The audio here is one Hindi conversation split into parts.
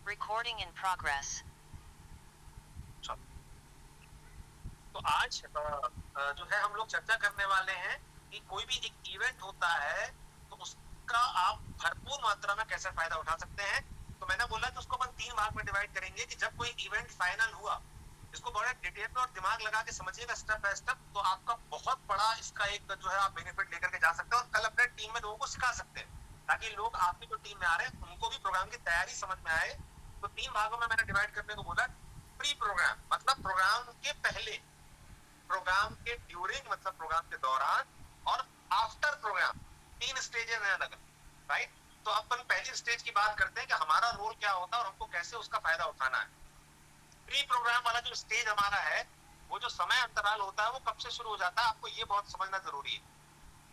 Recording in progress. तो आज जो है हम लोग चर्चा करने वाले हैं कि कोई भी एक इवेंट होता है तो उसका आप भरपूर मात्रा में कैसे फायदा उठा सकते हैं। तो मैंने बोला कि उसको अपन 3 भाग में डिवाइड करेंगे कि जब कोई इवेंट फाइनल हुआ, इसको बड़ा डिटेल में और दिमाग लगा के समझिएगा स्टेप बाय स्टेप, तो आपका बहुत बड़ा इसका एक जो है आप बेनिफिट लेकर के जा सकते हैं और कल अपने टीम में लोगों को सिखा सकते हैं, ताकि लोग आपकी जो टीम में आ रहे हैं उनको भी प्रोग्राम की तैयारी समझ में आए। तो 3 भागों में मैंने डिवाइड करने को बोला। प्री प्रोग्राम मतलब प्रोग्राम के पहले, प्रोग्राम के ड्यूरिंग मतलब प्रोग्राम के दौरान, और आफ्टर प्रोग्राम। 3 स्टेजेस हैं अलग, राइट। तो अपन पहली स्टेज की बात करते हैं कि हमारा रोल क्या होता है और हमको कैसे उसका फायदा उठाना है। प्री प्रोग्राम वाला जो स्टेज हमारा है, वो जो समय अंतराल होता है वो कब से शुरू हो जाता है, आपको ये बहुत समझना जरूरी है।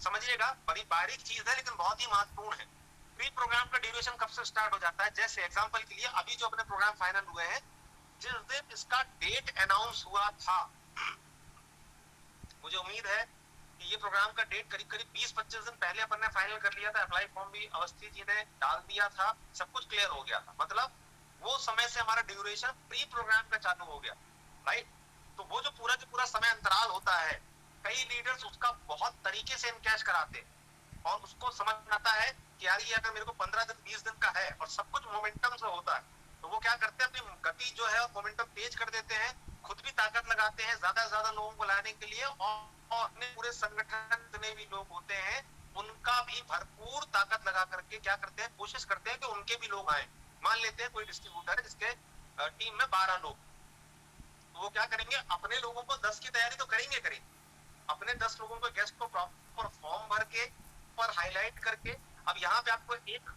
समझिएगा, बड़ी बारीक चीज है लेकिन बहुत ही महत्वपूर्ण है। प्री प्रोग्राम का ड्यूरेशन कब से स्टार्ट हो जाता है, जैसे एग्जांपल के लिए अभी जो अपने प्रोग्राम फाइनल हुए हैं, जिस दिन इसका डेट अनाउंस हुआ था, मुझे उम्मीद है कि ये प्रोग्राम का डेट करीब करीब 20-25 दिन पहले अपन ने फाइनल कर लिया था। अप्लाई फॉर्म भी अवस्थी जी ने डाल दिया था, सब कुछ क्लियर हो गया था। मतलब वो समय से हमारा ड्यूरेशन प्री प्रोग्राम का चालू हो गया, राइट। तो वो जो पूरा का पूरा समय अंतराल होता है, कई लीडर्स उसका बहुत तरीके से इनकैश कराते हैं और उसको समझ आता है कि यार ये अगर मेरे को 15 दिन 20 दिन का है और सब कुछ मोमेंटम से होता है, तो वो क्या करते हैं, अपनी गति जो है मोमेंटम तेज कर देते हैं, खुद भी ताकत लगाते हैं ज्यादा से ज्यादा लोगों को लाने के लिए, और अपने पूरे संगठन जितने भी लोग होते हैं उनका भी भरपूर ताकत लगा करके क्या करते हैं, कोशिश करते हैं कि उनके भी लोग आए। मान लेते हैं कोई डिस्ट्रीब्यूटर है जिसके टीम में 12 लोग, तो वो क्या करेंगे, अपने लोगों को 10 की तैयारी तो करेंगे, अपने 10 लोगों को गेस्ट को प्रॉपर फॉर्म भर के पर हाईलाइट करके। अब यहाँ पे आपको एक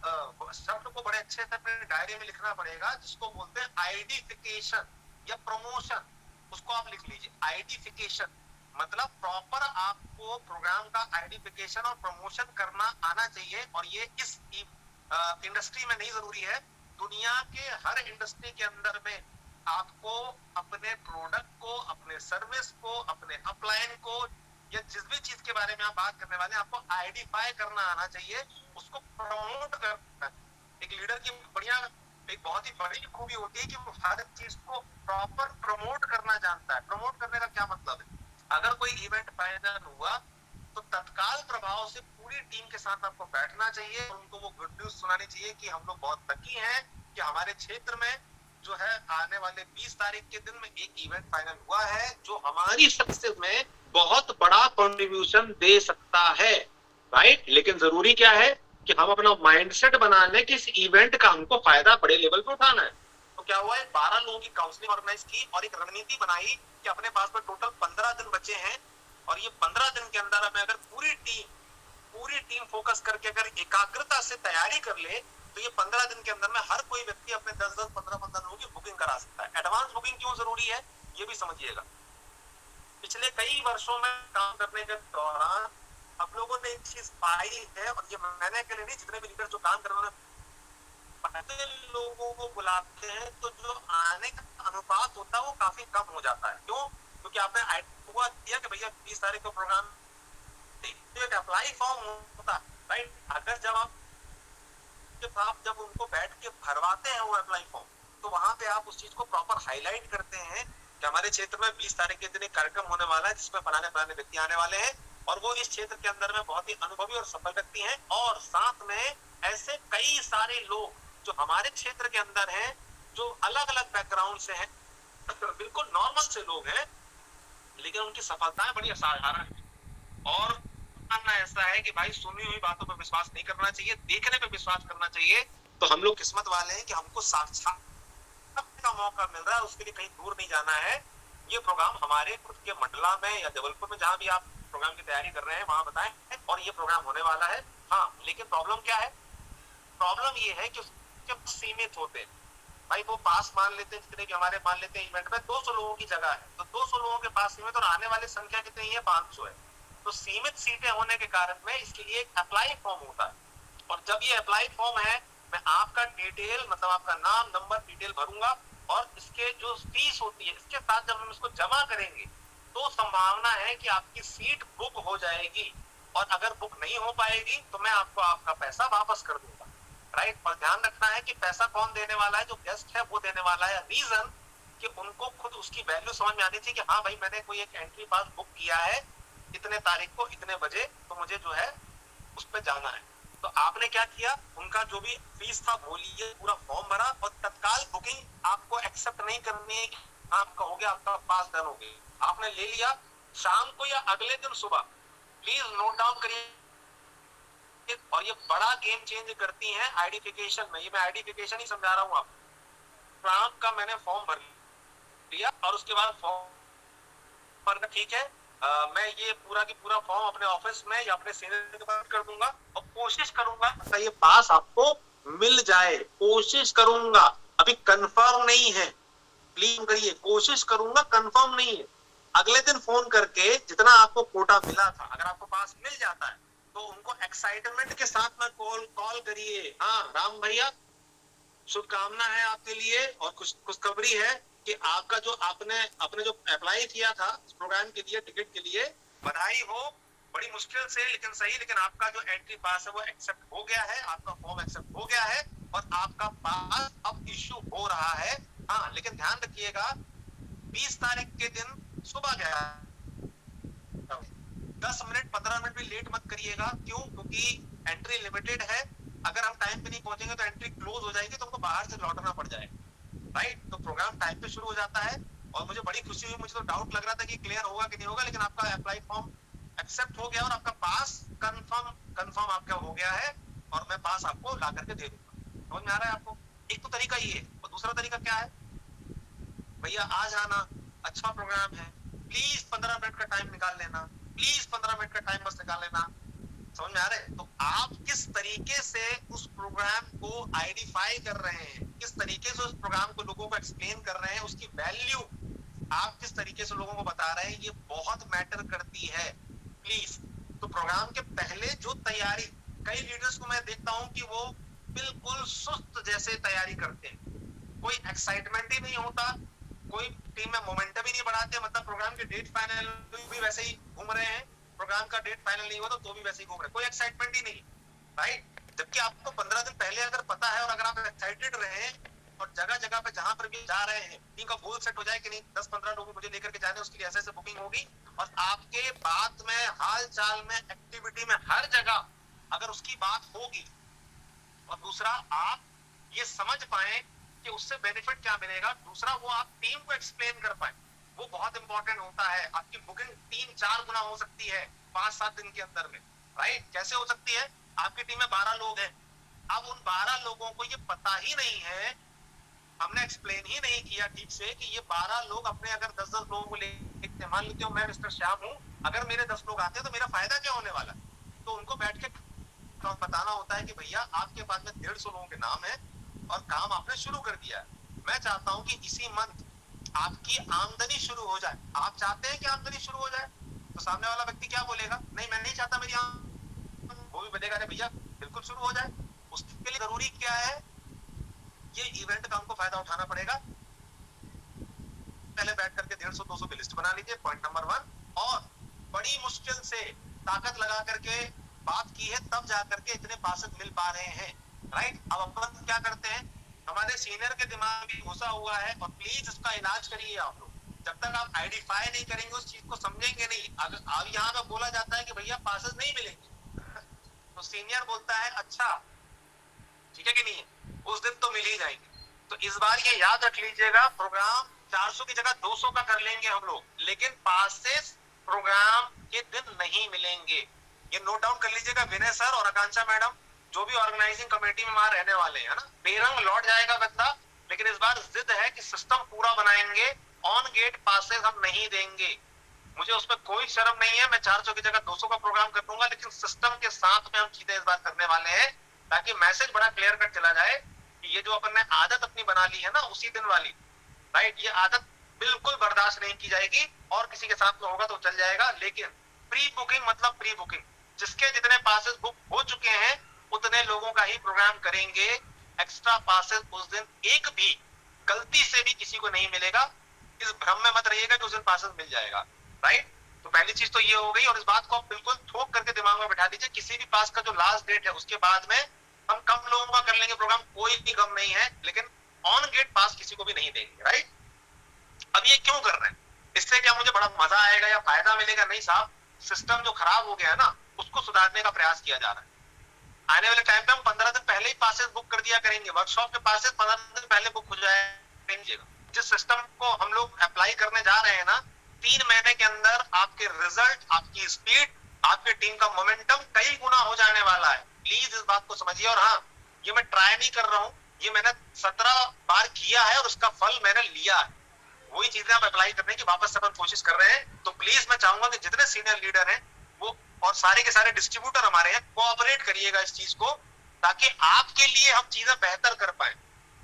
शब्द को बड़े अच्छे से अपने डायरी में लिखना पड़ेगा, जिसको बोलते हैं आइडेंटिफिकेशन या प्रमोशन। उसको आप लिख लीजिए, आइडेंटिफिकेशन मतलब प्रॉपर आपको प्रोग्राम का आइडेंटिफिकेशन और प्रमोशन करना आना चाहिए। और ये इस इंडस्ट्री में नहीं जरूरी है, दुनिया के हर इंडस्ट्री के अंदर में आपको अपने प्रोडक्ट को, अपने सर्विस को, अपने अपलाइन को या जिस भी चीज के बारे में आप बात करने वाले हैं, आपको आइडेंटिफाई करना आना चाहिए, उसको प्रमोट करना। एक लीडर की बढ़िया एक बहुत ही बड़ी खूबी होती है कि वो हर चीज को प्रॉपर प्रमोट करना जानता है। प्रमोट करने का क्या मतलब है, अगर कोई इवेंट फाइनल हुआ तो तत्काल प्रभाव से पूरी टीम के साथ आपको बैठना चाहिए, उनको वो गुड न्यूज सुनानी चाहिए कि हम लोग बहुत लकी हैं कि हमारे क्षेत्र में जो है आने वाले 20 तारीख के दिन में एक इवेंट फाइनल हुआ है जो हमारी सक्सेस में बहुत बड़ा कंट्रीब्यूशन दे सकता है, राइट। लेकिन जरूरी क्या है कि हम अपना माइंडसेट बना लें कि इस इवेंट का हमको फायदा बड़े लेवल पे उठाना है। तो क्या हुआ है, 12 लोगों की काउंसलिंग ऑर्गेनाइज की और एक रणनीति बनाई कि अपने पास में टोटल 15 दिन बचे हैं, और ये 15 दिन के अंदर हमें अगर पूरी टीम फोकस करके अगर एकाग्रता से तैयारी कर ले, तो ये 15 दिन के अंदर में हर कोई व्यक्ति अपने 10-10, 15-15 लोगों की बुकिंग करा सकता है। एडवांस बुकिंग क्यों जरूरी है, ये भी समझिएगा। पिछले कई वर्षों में काम करने के दौरान हम लोगों ने एक चीज पाई है, और ये मैंने अकेले नहीं, जितने भी लीडर जो काम कर रहे हैं, लोगों को बुलाते हैं तो जो आने का अनुपात होता है वो काफी कम हो जाता है। क्यों, क्योंकि आपने हुआ दिया कि भैया 20 तारीख को प्रोग्राम, एक अप्लाई फॉर्म होता है, राइट। अगर जब उनको बैठ के भरवाते हैं वो अप्लाई फॉर्म, तो वहां पे आप उस चीज को प्रॉपर हाईलाइट करते हैं कि हमारे क्षेत्र में 20 तारीख के दिन एक कार्यक्रम होने वाला है जिसमें फलाने फलाने व्यक्ति आने वाले हैं, और वो इस क्षेत्र के अंदर में बहुत ही अनुभवी और सफल व्यक्ति हैं, और साथ में ऐसे कई सारे लोग जो हमारे क्षेत्र के अंदर हैं, जो अलग अलग बैकग्राउंड से हैं, बिल्कुल नॉर्मल से लोग हैं, लेकिन उनकी सफलताएं बड़ी असाधारण है। और मानना ऐसा है कि भाई सुनी हुई बातों पर विश्वास नहीं करना चाहिए, देखने पे विश्वास करना चाहिए। तो हम लोग किस्मत वाले हैं कि हमको साक्षात का मौका मिल रहा है, उसके लिए कहीं दूर नहीं जाना है। ये प्रोग्राम हमारे खुद के मंडला में या जबलपुर में, जहां भी आप प्रोग्राम की तैयारी कर रहे हैं वहां बताएं, और ये प्रोग्राम होने वाला है। हाँ, लेकिन प्रॉब्लम क्या है, प्रॉब्लम ये है कि उसके सीमित होते हैं। भाई वो पास मान लेते हैं, जितने भी हमारे मान लेते हैं इवेंट में 200 लोगों की जगह है, तो 200 लोगों के पास सीमित, और आने वाली संख्या कितनी है, 500 है। तो सीमित सीटें होने के कारण में इसके लिए एक अप्लाई फॉर्म होता है, और जब ये अप्लाई फॉर्म है, मैं आपका डिटेल मतलब आपका नाम नंबर डिटेल भरूंगा, और इसके जो फीस होती है इसके साथ जब हम इसको जमा करेंगे तो संभावना है कि आपकी सीट बुक हो जाएगी, और अगर बुक नहीं हो पाएगी तो मैं आपको आपका पैसा वापस कर दूंगा। राइट। और ध्यान रखना है कि पैसा कौन देने वाला है, जो गेस्ट है वो देने वाला है। रीजन कि उनको खुद उसकी वैल्यू समझ में आनी चाहिए कि हाँ भाई मैंने कोई एक एंट्री पास बुक किया है इतने तारीख को इतने बजे, तो मुझे जो है उस पर जाना है। तो आपने क्या किया, उनका जो भी फीस था वो लिए, पूरा फॉर्म भरा और तत्काल बुकिंग आपको एक्सेप्ट नहीं करनी है। आपका हो गया, आपका पास डन हो गया, आपने ले लिया। शाम को या अगले दिन सुबह प्लीज नोट डाउन करिए, और ये बड़ा गेम चेंज करती हैं आइडेंटिफिकेशन में। ये मैं आइडेंटिफिकेशन ही समझा रहा हूँ आपको। ट्राम का मैंने फॉर्म भर लिया और उसके बाद फॉर्म भरना ठीक है, मैं ये पूरा की पूरा फॉर्म अपने ऑफिस में या अपने सीनियर के पास कर दूंगा और कोशिश करूंगा ये पास आपको मिल जाए। कोशिश करूंगा, अभी कंफर्म नहीं है, प्लीज करिए, कोशिश करूंगा, कंफर्म नहीं है। अगले दिन फोन करके जितना आपको कोटा मिला था अगर आपको पास मिल जाता है तो उनको एक्साइटमेंट के साथ में कॉल करिए, हाँ राम भैया शुभकामना है आपके लिए और खुशखबरी है कि आपका जो आपने अपने जो अप्लाई किया था इस प्रोग्राम के लिए, टिकट के लिए, बधाई हो, बड़ी मुश्किल से लेकिन सही, लेकिन आपका जो एंट्री पास है वो एक्सेप्ट हो गया है, आपका फॉर्म एक्सेप्ट हो गया है और आपका पास अब इश्यू हो रहा है। हाँ लेकिन ध्यान रखिएगा 20 तारीख के दिन सुबह गया 10 मिनट 15 मिनट भी लेट मत करिएगा। क्यों? क्योंकि एंट्री लिमिटेड है, अगर हम टाइम पे नहीं पहुंचेंगे तो एंट्री क्लोज हो जाएगी, तो हमको बाहर से लौटना पड़ जाएगा। राइट, तो प्रोग्राम टाइम पे शुरू हो जाता है और मुझे बड़ी खुशी हुई, मुझे तो डाउट लग रहा था कि क्लियर होगा कि नहीं होगा, लेकिन आपका अप्लाई फॉर्म एक्सेप्ट हो गया और आपका पास कंफर्म आपका हो गया है और मैं पास आपको ला करके दे दूंगा। समझ में आ रहा है आपको? एक तो तरीका ये है, और दूसरा तरीका क्या है, भैया आ जाना, अच्छा प्रोग्राम है, प्लीज 15 मिनट का टाइम निकाल लेना, प्लीज 15 मिनट का टाइम बस निकाल लेना। समझ में आ रहा है? तो आप किस तरीके से उस प्रोग्राम को आइडेंटिफाई कर रहे हैं, किस तरीके से उस प्रोग्राम को लोगों को एक्सप्लेन कर रहे हैं, उसकी वैल्यू आप किस तरीके से लोगों को बता रहे हैं, ये बहुत मैटर करती है। प्लीज, तो प्रोग्राम के पहले जो तैयारी, कई लीडर्स को मैं देखता हूं कि वो बिल्कुल सुस्त जैसे तैयारी करते हैं, कोई एक्साइटमेंट ही नहीं होता, कोई टीम में मोमेंटम ही नहीं बढ़ाते, मतलब प्रोग्राम के डेट फाइनल भी वैसे ही घूम रहे हैं, प्रोग्राम का डेट फाइनल नहीं हुआ तो भी वैसे ही घूम रहे हैं, कोई एक्साइटमेंट ही नहीं। राइट, जबकि आपको 15 दिन पहले अगर पता है और अगर आप एक्साइटेड रहे और जगह जगह पे जहां पर भी जा रहे हैं टीम का गोल सेट हो जाए कि नहीं 10-15 लोगों मुझे लेकर के जाने, उसके लिए ऐसे बुकिंग होगी और आपके बात में, हाल चाल में, एक्टिविटी में, हर जगह अगर उसकी बात होगी और दूसरा आप ये समझ पाए कि उससे बेनिफिट क्या मिलेगा, दूसरा वो आप टीम को एक्सप्लेन कर पाए, वो बहुत इंपॉर्टेंट होता है। आपकी बुकिंग 3-4 गुना हो सकती है 5-7 दिन के अंदर में। राइट, कैसे हो सकती है? आपकी टीम में 12 लोग हैं, अब उन 12 लोगों को ये पता ही नहीं है, हमने एक्सप्लेन ही नहीं किया ठीक से कि ये 12 लोग अपने अगर 10-10 लोगों को लेते, मान लेते हो मैं मिस्टर श्याम हूं, अगर मेरे 10 लोग आते हैं तो मेरा फायदा क्या होने वाला, तो उनको बैठ के बताना होता है कि भैया आपके पास में 150 लोगों के नाम है और काम आपने शुरू कर दिया है, मैं चाहता हूं कि इसी मंथ आपकी आमदनी शुरू हो जाए। आप चाहते हैं कि आमदनी शुरू हो जाए, तो सामने वाला व्यक्ति क्या बोलेगा, नहीं मैं नहीं चाहता मेरी आमदनी, वो भी बोलेगा अरे भैया बिल्कुल शुरू हो जाए। उसके लिए जरूरी क्या है, ये इवेंट का हमको फायदा उठाना पड़ेगा। पहले बैठ करके 150-200 की लिस्ट बना लीजिए, पॉइंट नंबर 1, और बड़ी मुश्किल से ताकत लगा करके बात की है तब जाकर के इतने पासेस मिल पा रहे हैं। राइट, अब अपन क्या करते हैं, हमारे सीनियर के दिमाग में घुसा हुआ है और प्लीज इसका इलाज करिए आप लोग, जब तक आप आइडेंटिफाई नहीं करेंगे उस चीज को समझेंगे नहीं। अगर अब यहाँ पे बोला जाता है कि भैया पासेस नहीं मिलेंगे तो सीनियर बोलता है अच्छा ठीक है कि नहीं है, उस दिन तो मिल ही जाएंगे। तो इस बार ये याद रख लीजिएगा, प्रोग्राम 400 की जगह 200 का कर लेंगे हम लोग, लेकिन पासेस प्रोग्राम के दिन नहीं मिलेंगे। ये नोट डाउन कर लीजिएगा विनय सर और आकांक्षा मैडम, जो भी ऑर्गेनाइजिंग कमेटी में वहां रहने वाले हैं ना, बेरंग लौट जाएगा गद्दा, लेकिन इस बार जिद है कि सिस्टम पूरा बनाएंगे, ऑन गेट पासेस हम नहीं देंगे। मुझे उस पर कोई शर्म नहीं है, मैं 400 की जगह 200 का प्रोग्राम कर दूंगा, लेकिन सिस्टम के साथ में हम चीजें इस बार करने वाले हैं ताकि मैसेज बड़ा क्लियर कट चला जाए कि ये जो अपन ने आदत अपनी बना ली है ना उसी दिन वाली, राइट, ये आदत बिल्कुल बर्दाश्त नहीं की जाएगी। और किसी के साथ में होगा तो चल जाएगा, लेकिन प्री बुकिंग मतलब प्री बुकिंग, जिसके जितने पासेस बुक हो चुके हैं उतने लोगों का ही प्रोग्राम करेंगे। एक्स्ट्रा पासेस उस दिन एक भी गलती से भी किसी को नहीं मिलेगा, इस भ्रम में मत रहिएगा कि उस दिन पासेस मिल जाएगा। राइट, तो पहली चीज तो ये हो गई, और इस बात को आप बिल्कुल ठोक करके दिमाग में बैठा दीजिए, किसी भी पास का जो लास्ट डेट है उसके बाद में हम कम लोगों का कर लेंगे प्रोग्राम, कोई भी कम नहीं है, लेकिन ऑन गेट पास किसी को भी नहीं देंगे, राइट। अब ये क्यों कर रहे हैं, इससे क्या मुझे बड़ा मजा आएगा या फायदा मिलेगा? नहीं साहब, सिस्टम जो खराब हो गया है ना, उसको सुधारने का प्रयास किया जा रहा है। आने वाले टाइम पे हम 15 दिन पहले ही पासेस बुक कर दिया करेंगे, वर्कशॉप के पासेस 15 दिन पहले बुक हो जाएगा। जिस सिस्टम को हम लोग अप्लाई करने जा रहे हैं ना, 3 महीने के अंदर आपके रिजल्ट, आपकी स्पीड, आपके टीम का मोमेंटम कई गुना हो जाने वाला है। प्लीज इस बात को समझिए। और हाँ, ये मैं ट्राई नहीं कर रहा हूँ, ये मैंने 17 बार किया है और उसका फल मैंने लिया है। वही चीजें आप अप्लाई करने की वापस से अपन कोशिश कर रहे हैं। तो प्लीज मैं चाहूंगा कि जितने सीनियर लीडर हैं वो और सारे के सारे डिस्ट्रीब्यूटर हमारे हैं, कोऑपरेट करिएगा इस चीज को, ताकि आपके लिए हम चीजें बेहतर कर पाए,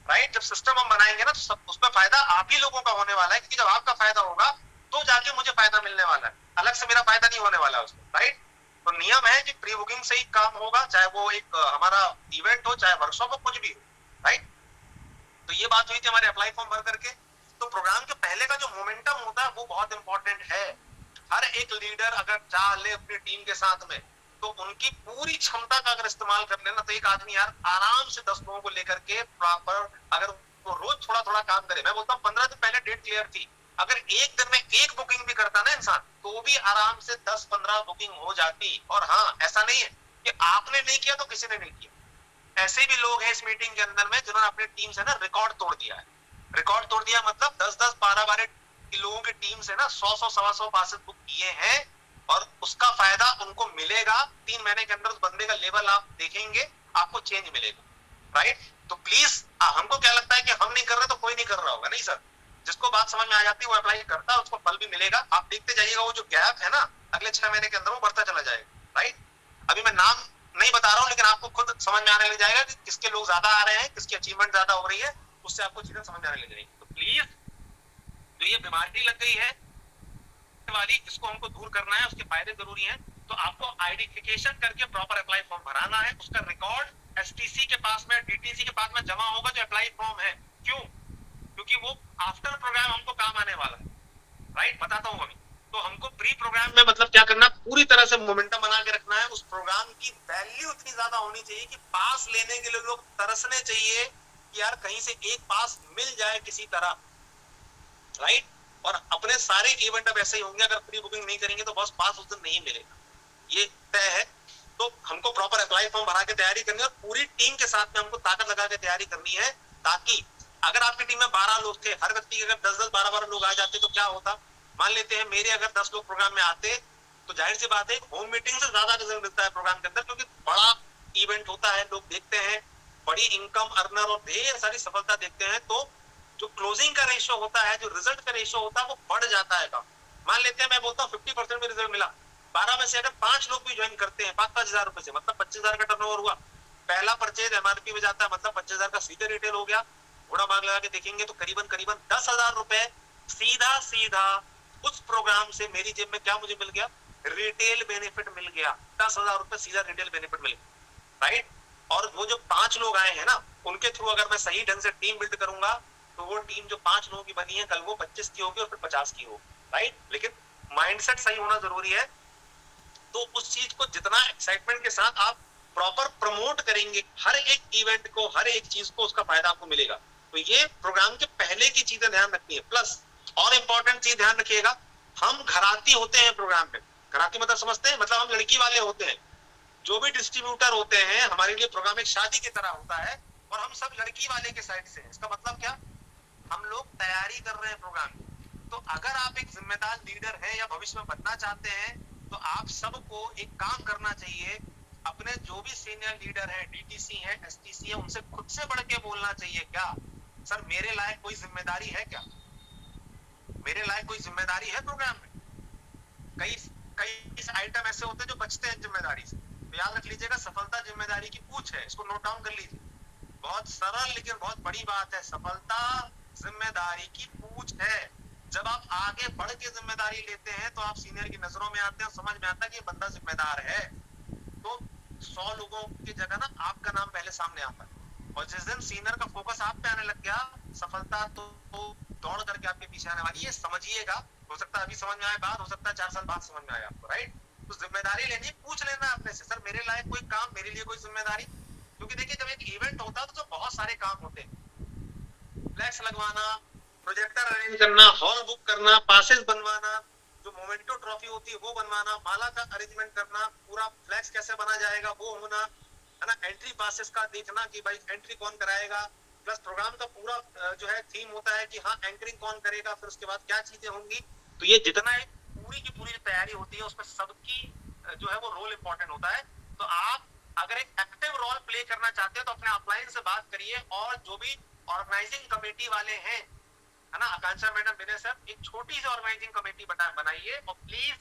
राइट। जब सिस्टम हम बनाएंगे ना, तो सब उसमें फायदा आप ही लोगों का होने वाला है, क्योंकि जब आपका फायदा होगा तो जाके मुझे फायदा मिलने वाला है, अलग से मेरा फायदा नहीं होने वाला उसमें, राइट। तो नियम है कि प्री बुकिंग से ही काम होगा, चाहे वो एक हमारा इवेंट हो, चाहे वर्कशॉप हो, कुछ भी हो, राइट। तो ये बात हुई थी हमारे अप्लाई फॉर्म भर करके। तो प्रोग्राम के पहले का जो मोमेंटम होता है वो बहुत इंपॉर्टेंट है। हर एक लीडर अगर चाह ले अपनी टीम के साथ में, तो उनकी पूरी क्षमता का अगर इस्तेमाल कर लेना, तो एक आदमी यार आराम से 10 लोगों को लेकर के प्रॉपर, अगर वो रोज थोड़ा थोड़ा काम करे, मैं बोलता हूँ 15 दिन पहले डेट क्लियर थी, अगर एक दिन में एक बुकिंग भी करता ना इंसान, तो भी आराम से 10-15 बुकिंग हो जाती। और हाँ, ऐसा नहीं है कि आपने नहीं किया तो किसी ने नहीं किया, ऐसे भी लोग हैं इस मीटिंग के अंदर में जिन्होंने अपनी टीम से ना रिकॉर्ड तोड़ दिया है। रिकॉर्ड तोड़ दिया मतलब 10-10, 12-12 लोगों की टीम से ना 100-100, 125 पासेस बुक किए हैं, और उसका फायदा उनको मिलेगा। 3 महीने के अंदर उस बंदे का लेवल आप देखेंगे, आपको चेंज मिलेगा, राइट। तो प्लीज, हमको क्या लगता है कि हम नहीं कर रहे तो कोई नहीं कर रहा होगा, नहीं सर। जिसको बात समझ में आ जाती है वो अप्लाई करता है, उसको फल भी मिलेगा। आप देखते जाइएगा वो जो गैप है ना, अगले 6 महीने के अंदर वो बढ़ता चला जाएगा, राइट। अभी मैं नाम नहीं बता रहा हूँ, लेकिन आपको खुद समझ में आने लग जाएगा कि किसके लोग ज्यादा आ रहे हैं, किसकी अचीवमेंट ज्यादा हो रही है, उससे आपको चीजें समझ में आने लग जाएंगी। तो प्लीज, जो ये बीमारी लग गई है वाली, इसको हमको दूर करना है, उसके फायदे जरूरी हैं। तो आपको आइडेंटिफिकेशन करके प्रॉपर अप्लाई फॉर्म भराना है, उसका रिकॉर्ड एसटीसी के पास में, डीटीसी के पास में जमा होगा जो अप्लाई फॉर्म है। क्यों? क्योंकि वो आफ्टर प्रोग्राम हमको काम आने वाला है, राइट। बताता हूँ अभी। तो हमको प्री प्रोग्राम में मतलब क्या करना, पूरी तरह से मोमेंटम बना के रखना है। उस प्रोग्राम की वैल्यू इतनी ज्यादा होनी चाहिए कि पास लेने के लिए लोग तरसने चाहिए कि यार कहीं से एक पास मिल जाए किसी तरह, राइट। और अपने सारे इवेंट अब ऐसे ही होंगे, अगर प्री बुकिंग नहीं करेंगे तो बस पास उस दिन नहीं मिलेगा, ये तय है। तो हमको प्रॉपर अप्लाई फॉर्म भरा के तैयारी करनी है, और पूरी टीम के साथ में हमको ताकत लगा के तैयारी करनी है, ताकि अगर आपकी टीम में 12 लोग थे, हर व्यक्ति के अगर 10-10, 12-12 लोग आ जाते तो क्या होता। मान लेते हैं मेरे अगर 10 लोग प्रोग्राम में आते, तो जाहिर सी बात है होम मीटिंग से ज्यादा रिजल्ट मिलता है प्रोग्राम के अंदर, क्योंकि बड़ा इवेंट होता है, लोग देखते हैं, बड़ी इनकम अर्नर और ढेर सारी सफलता देखते हैं। तो जो क्लोजिंग का रेशियो होता है, जो रिजल्ट का रेशियो होता है, वो बढ़ जाता है। मान लेते हैं मैं बोलता हूँ 50% में रिजल्ट मिला, 12 में से अगर 5 लोग भी ज्वाइन करते हैं 5-5 हजार रुपए से, मतलब 25,000 का टर्नओवर हुआ। पहला परचेज एमआरपी में जाता है, मतलब 25,000 का सीधे रिटेल हो गया। घोड़ा मार्ग लगा के देखेंगे तो करीबन करीबन 10,000 रुपए सीधा सीधा उस प्रोग्राम से मेरी जेब में क्या मुझे मिल गया, रिटेल बेनिफिट मिल गया। 10,000 रुपए सीधा रिटेल बेनिफिट मिल गया, राइट। और वो जो 5 लोग आए हैं ना, उनके थ्रू अगर मैं सही ढंग से टीम बिल्ड करूंगा, तो वो टीम जो 5 लोगों की बनी है, कल वो 25 की होगी और फिर 50 की होगी, राइट। लेकिन माइंडसेट सही होना जरूरी है। तो उस चीज को जितना एक्साइटमेंट के साथ आप प्रॉपर प्रमोट करेंगे, हर एक इवेंट को, हर एक चीज को, उसका फायदा आपको मिलेगा। तो ये प्रोग्राम के पहले की चीजें ध्यान रखनी है। प्लस और इंपॉर्टेंट चीज ध्यान रखिएगा, हम घराती होते हैं प्रोग्राम में। घराती मतलब समझते हैं, मतलब हम लड़की वाले होते हैं। जो भी डिस्ट्रीब्यूटर होते हैं, हमारे लिए प्रोग्राम एक शादी की तरह होता है, और हम सब लड़की वाले के साइड से हैं। इसका मतलब क्या, हम लोग तैयारी कर रहे हैं प्रोग्राम की। तो अगर आप एक जिम्मेदार लीडर हैं या भविष्य में बनना चाहते हैं, तो आप सबको एक काम करना चाहिए, अपने जो भी सीनियर लीडर हैं, डीटीसी हैं, एसटीसी है, उनसे खुद से बढ़ के बोलना चाहिए, क्या सर मेरे लायक कोई जिम्मेदारी है क्या, मेरे लायक कोई जिम्मेदारी है प्रोग्राम में। कई कई आइटम ऐसे होते हैं जो बचते हैं जिम्मेदारी से। तो याद रख लीजिएगा, सफलता जिम्मेदारी की पूछ है, इसको नोट डाउन कर लीजिए। बहुत सरल लेकिन बहुत बड़ी बात है, सफलता जिम्मेदारी की पूछ है। जब आप आगे बढ़ के जिम्मेदारी लेते हैं, तो आप सीनियर की नजरों में आते हैं, समझ में आता है कि ये बंदा जिम्मेदार है। तो 100 लोगों की जगह ना आपका नाम पहले सामने आता है। और जिस दिन सीनियर का फोकस आप पे आने लग गया, सफलता तो दौड़ करके आपके पीछे आने वाली है, समझिएगा। हो सकता है अभी समझ में आए, बात हो सकता है 4 साल बाद समझ में आए आपको, राइट। तो जिम्मेदारी लेनी, पूछ लेना अपने से, सर मेरे लायक कोई काम, मेरे लिए कोई जिम्मेदारी। क्योंकि देखिए जब एक इवेंट होता है तो बहुत सारे काम होते हैं, फ्लैक्स लगवाना, प्रोजेक्टर अरेंज करना, हॉल बुक करना, पासेस बनवाना, जो मोमेंटो ट्रॉफी होती है वो बनवाना, माला का अरेंजमेंट करना, पूरा फ्लैक्स कैसे बना जाएगा वो होना है ना, एंट्री पासेस का देखना कि भाई एंट्री कौन कराएगा, प्लस प्रोग्राम का पूरा जो है थीम होता है कि हाँ एंकरिंग कौन करेगा, फिर उसके बाद क्या चीजें होंगी। तो ये जितना एक पूरी की पूरी तैयारी होती है उसमें सबकी जो है वो रोल इंपॉर्टेंट होता है। तो आप अगर एक एक्टिव रोल प्ले करना चाहते हो तो अपने अपलाइन से बात करिए, और जो भी ऑर्गेनाइजिंग कमेटी वाले हैं है ना, आकांक्षा मैडम, विनय सर, एक छोटी सी ऑर्गेनाइजिंग कमेटी बनाइए और प्लीज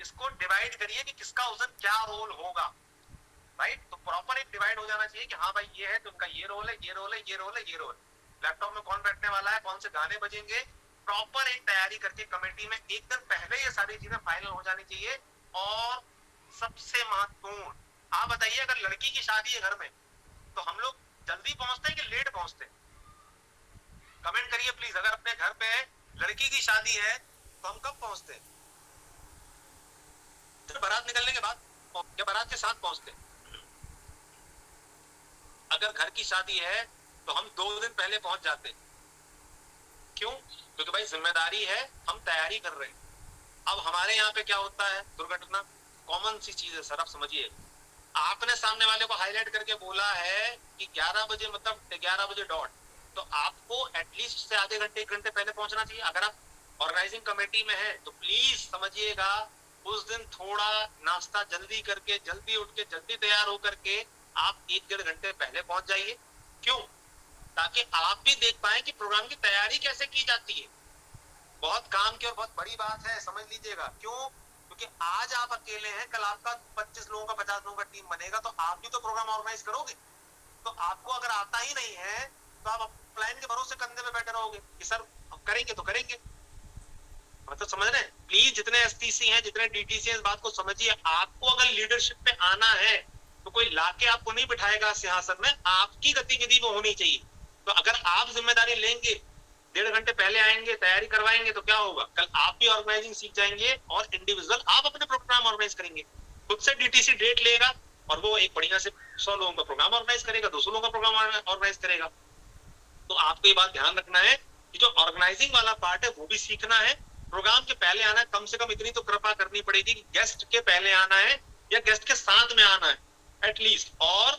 इसको डिवाइड करिए कि किसका उस दिन क्या रोल होगा, राइट। तो प्रॉपर एक डिवाइड हो जाना चाहिए कि हाँ भाई ये है तो उनका ये रोल है, ये रोल है, ये रोल है, ये रोल है, लैपटॉप में कौन बैठने वाला है, कौन से गाने बजेंगे, प्रॉपर एक तैयारी करके कमेटी में एक दिन पहले ये सारी चीजें फाइनल हो जानी चाहिए। और सबसे महत्वपूर्ण, आप बताइए अगर लड़की की शादी है घर में तो हम लोग जल्दी पहुंचते हैं कि लेट पहुंचते हैं? कमेंट करिए प्लीज, अगर अपने घर पे लड़की की शादी है तो हम कब पहुंचते हैं? बारात निकलने के बाद या बारात के साथ पहुंचते हैं? अगर घर की शादी है तो हम 2 दिन पहले पहुंच जाते हैं। क्यों? क्योंकि भाई जिम्मेदारी है, हम तैयारी कर रहे हैं। अब हमारे यहाँ पे क्या होता है, दुर्घटना कॉमन सी चीज है सर, आप समझिए। आपने सामने वाले को हाईलाइट करके बोला है कि 11 बजे, मतलब 11 बजे डॉट, तो आपको एटलीस्ट से आधे घंटे 1 घंटे पहले पहुंचना चाहिए। अगर आप ऑर्गेनाइजिंग कमेटी में है तो प्लीज समझिएगा उस दिन थोड़ा नाश्ता जल्दी करके, जल्दी उठ के, जल्दी तैयार होकर के आप 1-1.5 घंटे पहले पहुंच जाइए। क्यों? ताकि आप भी देख पाए कि प्रोग्राम की तैयारी कैसे की जाती है। बहुत काम की और बहुत बड़ी बात है, समझ लीजिएगा। क्यों? क्योंकि आज आप अकेले हैं, कल आपका 25 लोगों का 50 लोगों का टीम बनेगा तो आप भी तो प्रोग्राम ऑर्गेनाइज करोगे। तो आपको अगर आता ही नहीं है तो आप क्लाइंट के भरोसे कंधे पे बैठे रहोगे कि सर करेंगे तो करेंगे। मतलब समझ रहे हैं? प्लीज जितने एसटीसी हैं, जितने डीटीसी हैं, इस बात को समझिए। आपको अगर लीडरशिप पे आना है तो कोई लाके आपको नहीं बिठाएगा सिंहासन में, आपकी गतिविधि वो होनी चाहिए। तो अगर आप जिम्मेदारी लेंगे, 1.5 घंटे पहले आएंगे, तैयारी करवाएंगे, तो क्या होगा, कल आप भी ऑर्गेनाइजिंग सीख जाएंगे और इंडिविजुअल आप अपने प्रोग्राम ऑर्गेनाइज करेंगे। खुद से डीटीसी डेट लेगा और वो एक बढ़िया से 100 लोगों का प्रोग्राम ऑर्गेनाइज करेगा, 200 लोगों का प्रोग्राम ऑर्गेनाइज करेगा। तो आपको ये बात ध्यान रखना है कि जो ऑर्गेनाइजिंग वाला पार्ट है वो भी सीखना है। प्रोग्राम के पहले आना है, कम से कम इतनी तो कृपा करनी पड़ेगी कि गेस्ट के पहले आना है या गेस्ट के साथ में आना है एटलीस्ट। और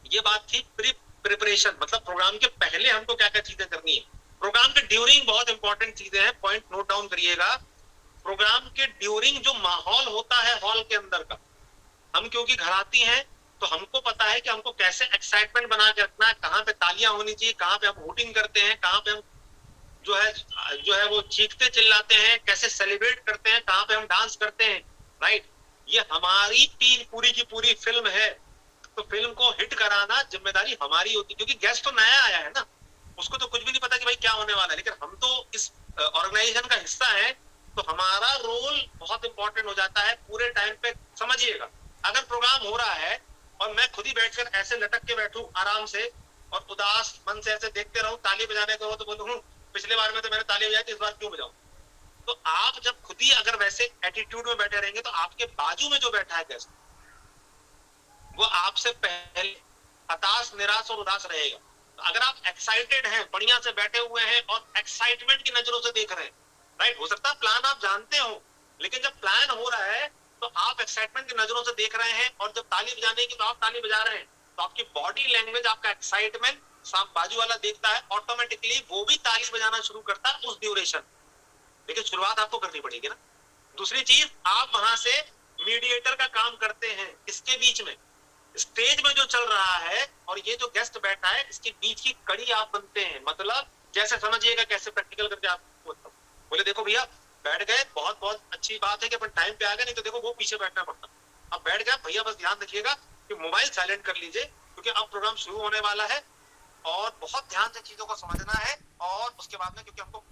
ये बात थी प्रिपरेशन, मतलब प्रोग्राम के पहले हमको क्या क्या चीजें करनी है। प्रोग्राम के ड्यूरिंग बहुत इंपॉर्टेंट चीजें हैं, पॉइंट नोट डाउन करिएगा। प्रोग्राम के ड्यूरिंग जो माहौल होता है हॉल के अंदर का, हम क्योंकि घराती हैं तो हमको पता है कि हमको कैसे एक्साइटमेंट बना के रखना है, कहाँ पे तालियां होनी चाहिए, कहाँ पे हम वोटिंग करते हैं, कहाँ पे हम जो है वो चीखते चिल्लाते हैं, कैसे सेलिब्रेट करते हैं, कहाँ पे हम डांस करते हैं, राइट। ये हमारी पूरी की पूरी फिल्म है। तो फिल्म को हिट कराना जिम्मेदारी हमारी होती है, क्योंकि गेस्ट तो नया आया है ना, उसको तो कुछ भी नहीं पता कि भाई क्या होने वाला है, लेकिन हम तो इस ऑर्गेनाइजेशन का हिस्सा है। तो हमारा रोल बहुत इंपॉर्टेंट हो जाता है पूरे टाइम पे। समझिएगा, अगर प्रोग्राम हो रहा है और मैं खुद ही बैठकर ऐसे लटक के बैठूं आराम से और उदास मन से ऐसे देखते रहूं, ताली बजाने को हो तो बोलूं पिछले बार में तो मैंने ताली बजाई थी, इस बार क्यों बजाऊं। तो आप जब खुद ही अगर वैसे एटीट्यूड में बैठे रहेंगे तो आपके बाजू में जो बैठा है गेस्ट, वो आपसे पहले हताश, निराश और उदास रहेगा। तो अगर आप एक्साइटेड हैं, बढ़िया से बैठे हुए हैं और एक्साइटमेंट की नजरों से देख रहे हैं, राइट। हो सकता है प्लान आप जानते हो, लेकिन जब प्लान हो रहा है तो आप एक्साइटमेंट की नजरों से देख रहे हैं, और जब ताली बजाने की तो आप ताली बजा रहे हैं, तो आपकी बॉडी लैंग्वेज, आपका एक्साइटमेंट बाजू वाला देखता है, ऑटोमेटिकली वो भी ताली बजाना शुरू करता है उस ड्यूरेशन। लेकिन शुरुआत आपको करनी पड़ेगी ना। दूसरी चीज, आप वहां से मीडिएटर का काम करते हैं इसके बीच में, स्टेज में जो चल रहा है और ये जो गेस्ट बैठा है, इसके बीच की कड़ी आप बनते हैं। मतलब जैसे समझिएगा, कैसे प्रैक्टिकल करके आपको बोले, देखो भैया बैठ गए, बहुत बहुत अच्छी बात है कि अपन टाइम पे आ गए, नहीं तो देखो वो पीछे बैठना पड़ता। अब बैठ गया भैया, बस ध्यान रखिएगा कि मोबाइल साइलेंट कर लीजिए, क्योंकि अब प्रोग्राम शुरू होने वाला है और बहुत ध्यान से चीजों को समझना है। और उसके बाद में, क्योंकि हमको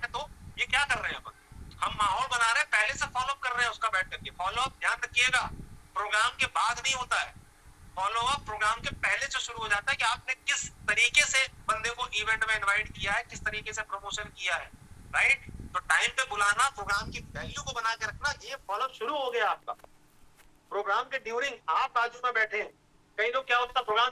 तो ये क्या कर रहे हैं अपन, हम माहौल बना रहे हैं, पहले से फॉलो अप कर रहे हैं उसका बैठ करके। फॉलो अप ध्यान रखिएगा, प्रोग्राम के बाद नहीं होता है, फॉलो अप प्रोग्राम के पहले से शुरू हो जाता है कि आपने किस तरीके से बंदे को इवेंट में इनवाइट किया है, किस तरीके से प्रमोशन किया है, राइट। तो टाइम पे बुलाना, प्रोग्राम की वैल्यू को बना के रखना, ये फॉलो अप शुरू हो गया आपका। प्रोग्राम के ड्यूरिंग आप बाजू में बैठे हैं, कई लोग क्या होता है प्रोग्राम,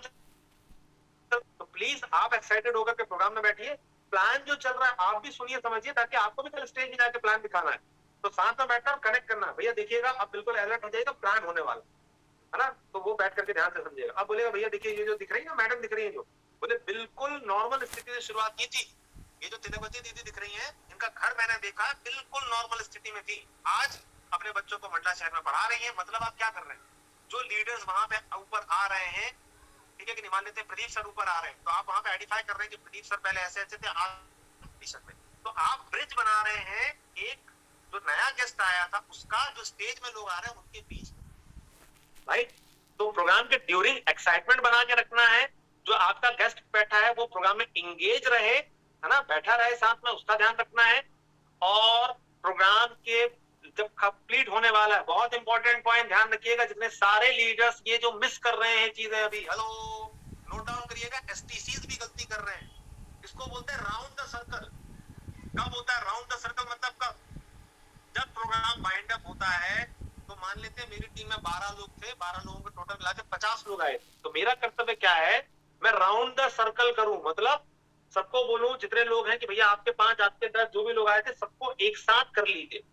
तो प्लीज आप एक्साइटेड होकर के प्रोग्राम में बैठिए, प्लान जो चल रहा है आप भी सुनिए समझिए, ताकि आपको भी कल स्टेज में जाके प्लान दिखाना है तो साथ में बैठना और कनेक्ट करना है। भैया देखिएगा आप बिल्कुल अलर्ट हो जाइएगा, प्लान होने वाला है ना, तो वो बैठ करके ध्यान से समझिएगा। अब बोलेगा भैया देखिए ये जो दिख रही है ना मैडम दिख रही है, जो बोले बिल्कुल नॉर्मल स्थिति से शुरुआत की थी, ये जो तिलकवती दीदी दिख रही है इनका घर मैंने देखा बिल्कुल नॉर्मल स्थिति में थी, आज अपने बच्चों को मंडला शहर में पढ़ा रही है। मतलब आप क्या कर रहे हैं, जो लीडर्स वहां पे ऊपर आ रहे हैं, ठीक है कि नहीं, मान लेते प्रदीप सर ऊपर आ रहे हैं तो आप वहां पे आइडेंटिफाई कर रहे हैं कि प्रदीप सर पहले ऐसे ऐसे थे, आज में, तो आप ब्रिज बना रहे हैं एक जो नया गेस्ट आया था उसका, जो स्टेज में लोग आ रहे हैं उनके बीच, राइट। तो प्रोग्राम के ड्यूरिंग एक्साइटमेंट बना के रखना है, जो आपका गेस्ट बैठा है वो प्रोग्राम में इंगेज रहे, है ना, बैठा रहे साथ में, उसका ध्यान रखना है। और प्रोग्राम के जब कंप्लीट होने वाला है, बहुत इंपॉर्टेंट पॉइंट ध्यान रखिएगा, जितने सारे लीडर्स ये जो मिस कर रहे हैं चीजें अभी, हेलो नोट डाउन करिएगा, एसटीसीज भी गलती कर रहे हैं, इसको बोलते हैं राउंड द सर्कल। कब होता है राउंड द सर्कल, मतलब कब, जब प्रोग्राम वाइंड अप होता है तो मान लेते हैं मेरी टीम में 12 लोग थे, 12 लोगों को टोटल मिला के 50 लोग आए, तो मेरा कर्तव्य क्या है, मैं राउंड द सर्कल करूं, मतलब सबको बोलूं जितने लोग हैं कि भैया आपके 5 आपके 10 जो भी लोग आए थे सबको एक साथ कर लीजिए,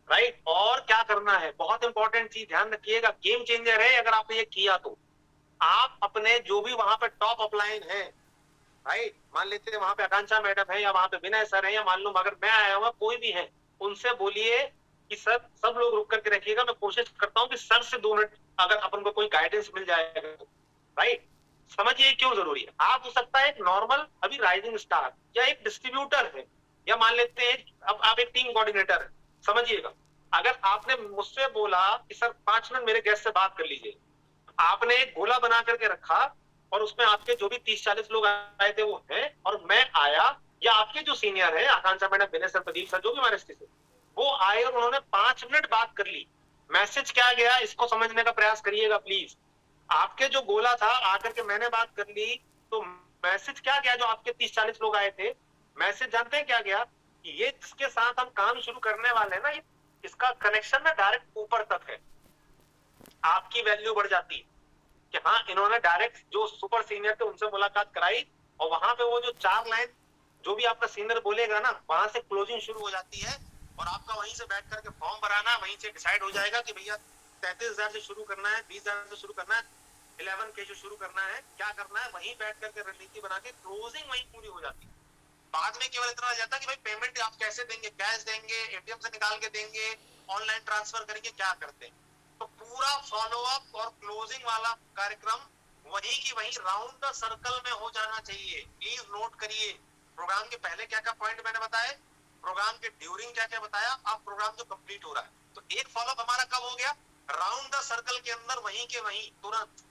राइट। और क्या करना है, बहुत इंपॉर्टेंट चीज ध्यान रखिएगा, गेम चेंजर है अगर आपने ये किया तो। आप अपने जो भी वहां पे टॉप अपलाइन है, राइट, मान लेते हैं वहां पे आकांक्षा मैडम है या वहां पे विनय सर है या मान लो अगर मैं आया हुआ कोई भी है, उनसे बोलिए कि सर सब लोग रुक करके रखिएगा, मैं कोशिश करता हूँ कि सर से 2 मिनट अगर अपन को कोई गाइडेंस मिल जाएगा तो, राइट। समझिए क्यों जरूरी है, आप हो सकता है एक नॉर्मल अभी राइजिंग स्टार या एक डिस्ट्रीब्यूटर है, या मान लेते हैं अब आप एक टीम कोऑर्डिनेटर है, समझिएगा, अगर आपने मुझसे बोला कि सर 5 मिनट मेरे गेस्ट से बात कर लीजिए, आपने एक गोला बना करके रखा और उसमें आपके जो भी 30-40 लोग आए थे वो हैं, और मैं आया, या आपके जो सीनियर है आकांक्षा मैडम, विनय सर, प्रदीप सर, जो भी हमारे स्थिति वो आए और उन्होंने 5 मिनट बात कर ली, मैसेज क्या गया इसको समझने का प्रयास करिएगा प्लीज। आपके जो गोला था आकर के मैंने बात कर ली, तो मैसेज क्या गया, जो आपके 30-40 लोग आए थे, मैसेज जानते हैं क्या गया, कि ये जिसके साथ हम काम शुरू करने वाले हैं ना, इसका कनेक्शन ना डायरेक्ट ऊपर तक है, आपकी वैल्यू बढ़ जाती है कि हाँ इन्होंने डायरेक्ट जो सुपर सीनियर थे उनसे मुलाकात कराई, और वहां पे वो जो 4 लाइन जो भी आपका सीनियर बोलेगा ना, वहां से क्लोजिंग शुरू हो जाती है, और आपका वहीं से बैठ करके फॉर्म भराना, वहीं से डिसाइड हो जाएगा कि भैया 33,000 से शुरू करना है, 20,000 से शुरू करना है, 11K से शुरू करना है, क्या करना है, वहीं बैठ करके रणनीति बना के क्लोजिंग वहीं पूरी हो जाती है। बाद में केवल इतना जाता है कि भाई पेमेंट आप कैसे देंगे, कैश देंगे, एटीएम से निकाल के देंगे, ऑनलाइन ट्रांसफर करेंगे, क्या करते हैं। तो पूरा फॉलो अप और क्लोजिंग वाला कार्यक्रम वहीं की वहीं राउंड द सर्कल में हो जाना चाहिए। प्लीज नोट करिए, प्रोग्राम के पहले क्या क्या पॉइंट मैंने बताए, प्रोग्राम के ड्यूरिंग क्या क्या बताया, अब प्रोग्राम जो कंप्लीट हो रहा है, तो एक फॉलो अप हमारा कब हो गया, राउंड द सर्कल के अंदर वहीं के वहीं तुरंत,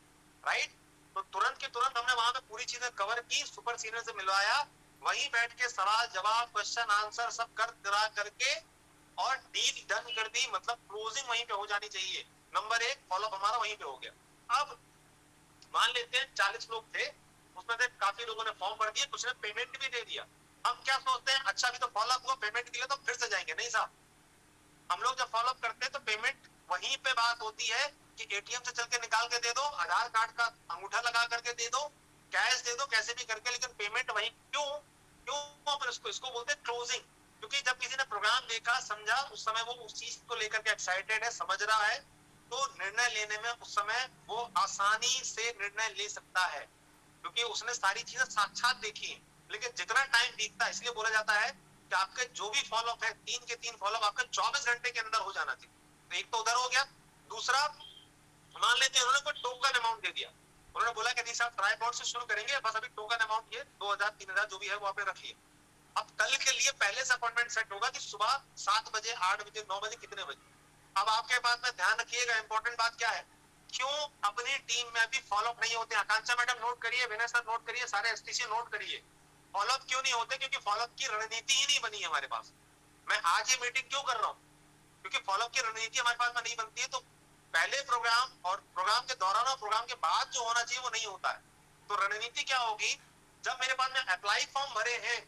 राइट। तो तुरंत के तुरंत हमने वहां पे पूरी चीजें कवर की, सुपर सीनियर से मिलवाया, वहीं बैठ के सवाल जवाब क्वेश्चन आंसर सब कर करा करके और डील डन कर दी, मतलब क्लोजिंग वहीं पे हो जानी चाहिए। नंबर 1 फॉलोअप हमारा वहीं पे हो गया। अब मान लेते हैं 40 लोग थे, उसमें से काफी लोगों ने फॉर्म भर दिया, कुछ ने पेमेंट भी दे दिया। हम क्या सोचते हैं, अच्छा अभी तो फॉलोअप हुआ, पेमेंट दिया तो फिर से जाएंगे, नहीं साहब, हम लोग जब फॉलोअप करते हैं तो पेमेंट वहीं पे बात होती है कि एटीएम से चल के निकाल के दे दो, आधार कार्ड का अंगूठा लगा करके दे दो, कैश दे दो, कैसे भी करके, लेकिन पेमेंट वहीं क्यों क्यों अपन इसको बोलते हैं क्लोजिंग, क्योंकि जब किसी ने प्रोग्राम देखा समझा, उस समय वो उस चीज को लेकर के एक्साइटेड है, समझ रहा है, तो निर्णय लेने में उस समय वो आसानी से निर्णय ले सकता है, क्योंकि उसने सारी चीजें साक्षात देखी है। लेकिन जितना टाइम बीतता है, इसलिए बोला जाता है कि आपके जो भी फॉलोअप है, 3 के 3 फॉलोअप आपका 24 घंटे के अंदर हो जाना चाहिए। तो एक तो उधर हो गया, दूसरा मान लेते हैं उन्होंने कोई टोकन अमाउंट दे दिया, उन्होंने बोला कि नहीं साहब ट्राईपॉड से शुरू करेंगे, बस अभी टोकन अमाउंट ये 2,000-3,000 जो भी है वो आपने रखिए। अब कल के लिए पहले से अपॉइंटमेंट सेट होगा कि सुबह 7 बजे, 8 बजे, 9 बजे, कितने बजे। अब आपके बात में ध्यान रखिएगा, इंपॉर्टेंट बात क्या है, क्यों अपनी टीम में भी फॉलोअप नहीं होते। आकांक्षा मैडम नोट करिए, विनय सर नोट करिए, सारे एसटीसी नोट करिए, फॉलोअप क्यों नहीं होते, क्योंकि फॉलोअप की रणनीति ही नहीं बनी है हमारे पास। मैं आज ये मीटिंग क्यों कर रहा हूँ, क्योंकि फॉलोअप की रणनीति हमारे पास में नहीं बनती है, तो पहले प्रोग्राम और प्रोग्राम के दौरान और प्रोग्राम के बाद जो होना चाहिए वो नहीं होता है। तो रणनीति क्या होगी, जब मेरे पास में अप्लाई फॉर्म भरे हैं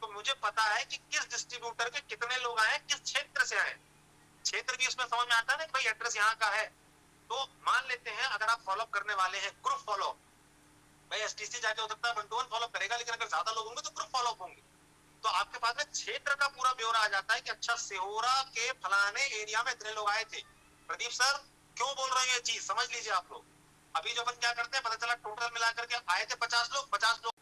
तो मुझे पता है कि किस डिस्ट्रीब्यूटर के कितने लोग आए, किस क्षेत्र से आए, क्षेत्र भी उसमें समझ में आता है ना कि भाई एड्रेस यहाँ का है, तो मान लेते हैं अगर आप फॉलो करने वाले हैं ग्रुप फॉलो, भाई एसटीसी जाके हो सकता है 1 to 1 फॉलो करेगा, लेकिन अगर ज्यादा लोग होंगे तो ग्रुप फॉलो होंगे। तो आपके पास में क्षेत्र का पूरा ब्यौरा आ जाता है कि अच्छा सिहोरा के फलाने एरिया में इतने लोग आए थे। प्रदीप सर क्यों बोल रहे हैं ये चीज, समझ लीजिए आप लोग। अभी जो अपन क्या करते हैं, पता चला टोटल मिलाकर के आए थे 50 लोग, 50 लोग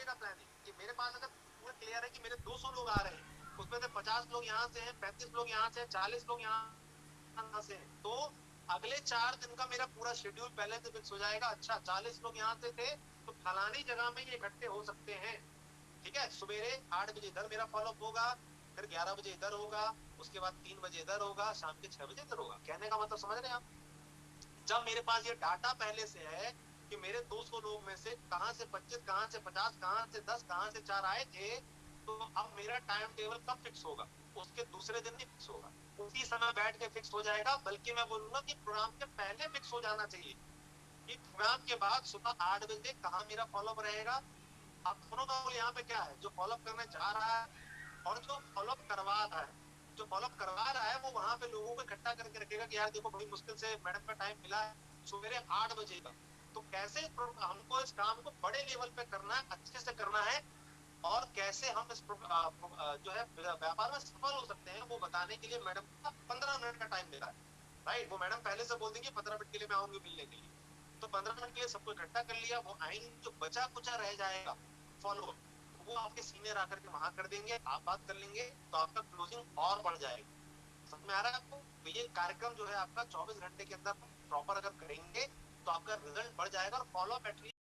का प्लान है कि मेरे पास अगर पूरा क्लियर है कि मेरे 200 लोग आ रहे हैं, उसमें से 50 लोग यहाँ से हैं, 35 लोग यहाँ से, 40 लोग यहाँ से, तो अगले 4 दिन का मेरा पूरा शेड्यूल पहले से फिक्स हो जाएगा। अच्छा 40 लोग यहाँ से थे तो फलानी जगह में ये इकट्ठे हो सकते हैं, ठीक है। सवेरे 8 बजे इधर मेरा फॉलोअप होगा, फिर 11 बजे इधर होगा, उसके बाद 3 बजे इधर होगा, शाम के 6 बजे इधर होगा। कहने का मतलब समझ रहे हैं आप। जब मेरे पास ये डाटा पहले से है कि मेरे 200 लोग में से कहां से 25, कहां से 50, कहां से 10, कहां से 4 आए थे, तो अब मेरा टाइम टेबल कब फिक्स होगा, उसके दूसरे दिन ही फिक्स होगा, उसी समय बैठ के फिक्स हो जाएगा। बल्कि मैं बोलूंगा कि प्रोग्राम के पहले फिक्स हो जाना चाहिए कि प्रोग्राम के बाद सुबह 8 बजे कहाँ मेरा फॉलोअप रहेगा। अब दोनों का रोल यहाँ पे क्या है, जो फॉलोअप करने जा रहा है और जो फॉलोअप करवा रहा है। जो फॉलोअप करवा रहा है वो वहां पे लोगों को इकट्ठा करके रखेगा कि यार देखो बड़ी मुश्किल से मैडम का टाइम मिला है सवेरे 8 बजे का, तो कैसे हमको इस काम को बड़े लेवल पे करना है, अच्छे से करना है, और कैसे हम इस जो है व्यापार में सफल हो सकते हैं, वो बताने के लिए मैडम का 15 मिनट का टाइम मिला है। राइट, वो मैडम पहले से बोल देंगे 15 मिनट के लिए मैं आऊंगी मिलने के लिए, तो 15 मिनट के लिए सबको इकट्ठा कर लिया, वो आएंगे, जो बचा कुचा रह जाएगा फॉलो वो आपके सीनियर आकर के वहां कर देंगे, आप बात कर लेंगे, तो आपका क्लोजिंग और बढ़ जाएगा। समझ में आ रहा है आपको। तो ये कार्यक्रम जो है आपका 24 घंटे के अंदर प्रॉपर अगर करेंगे तो आपका रिजल्ट बढ़ जाएगा, और फॉलो अप एटलीस्ट